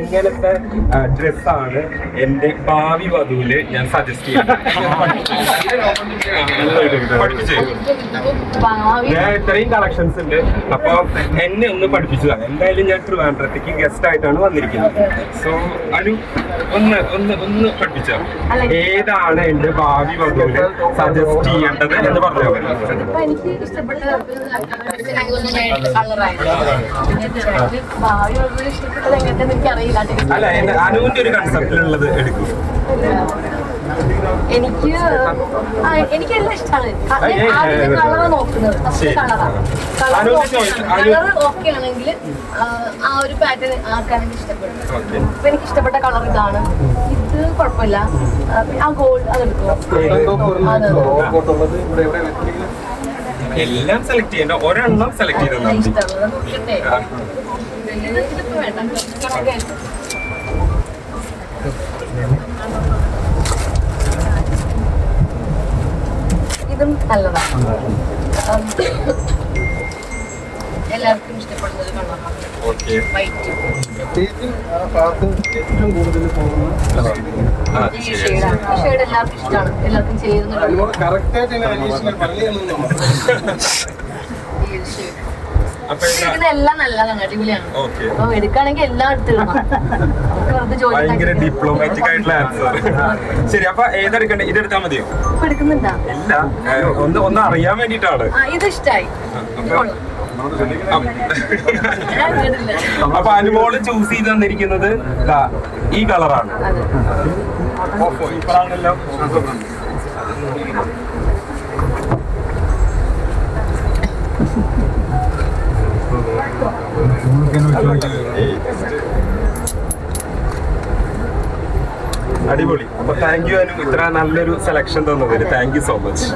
ഇങ്ങനത്തെ ഡ്രസ്സാണ് എന്റെ ഭാവി വധുവില് ഞാൻ സജസ്റ്റ് ഞാൻ ഇത്രയും കളക്ഷൻസ് ഉണ്ട്. അപ്പൊ എന്നെ ഒന്ന് പഠിപ്പിച്ചതാണ്. എന്തായാലും ഞാൻ ട്രിവാൻഡ്രത്തേക്ക് ഗസ്റ്റ് ആയിട്ടാണ് വന്നിരിക്കുന്നത്. സോ അനു ഒന്ന് ഒന്ന് ഒന്ന് പഠിപ്പിച്ചോ, ഏതാണ് എന്റെ ഭാവി വധുവിന് സജസ്റ്റ് ചെയ്യേണ്ടത് എന്ന് പറഞ്ഞോ. എനിക്ക് ഇഷ്ടപ്പെട്ട അല്ല, അനുവിന്റെ ഒരു കൺസെപ്റ്റിലുള്ളത് എടുക്കും. എനിക്കെല്ലാം ഇഷ്ടമാണ്. കളറ് നോക്കുന്നത് കളർ ഓക്കെ ആണെങ്കിൽ ആ ഒരു പാറ്റേൺ ആർക്കാണെങ്കിൽ ഇഷ്ടപ്പെടും. അപ്പൊ എനിക്ക് ഇഷ്ടപ്പെട്ട കളർ ഇതാണ്. ഇത് കുഴപ്പമില്ല. ആ ഗോൾഡ് അതെടുക്കും. എല്ലാം സെലക്ട് ചെയ്യണ്ട, ഒരെണ്ണം സെലക്ട് ചെയ്താൽ ഇതും നല്ലതാണ്. എല്ലാവർക്കും ഇഷ്ടപ്പെടുന്ന ഒരു കളറാണ് വൈറ്റ്. ഈ ഷെയ്ഡ് എല്ലാവർക്കും ഇഷ്ടമാണ്. എല്ലാവർക്കും ചേരുന്ന എല്ലാം നല്ലതാണ്, അടിപൊളിയാണ്. അപ്പൊ എടുക്കുകയാണെങ്കിൽ എല്ലാം എടുത്തിടണം. ഭയങ്കര ഡിപ്ലോമാറ്റിക് ആയിട്ടുള്ള ആൻസർ. ശരി, അപ്പൊ ഏതെടുക്കണ്ടേ? ഇതെടുത്താൽ മതിയോ? എടുക്കുന്നുണ്ടാ? ഇല്ല, ഒന്ന് അറിയാൻ വേണ്ടിട്ടാണ്. ഇത് ഇഷ്ടായി. അപ്പൊ അനുമോള് ചൂസ് ചെയ്ത് തന്നിരിക്കുന്നത് ഈ കളറാണ്. ഇപ്പോഴാണല്ലോ അടിപൊളി. അപ്പൊ താങ്ക് യു അനു, ഇത്ര നല്ലൊരു സെലക്ഷൻ തന്നതിന് താങ്ക് യു സോ മച്ച്.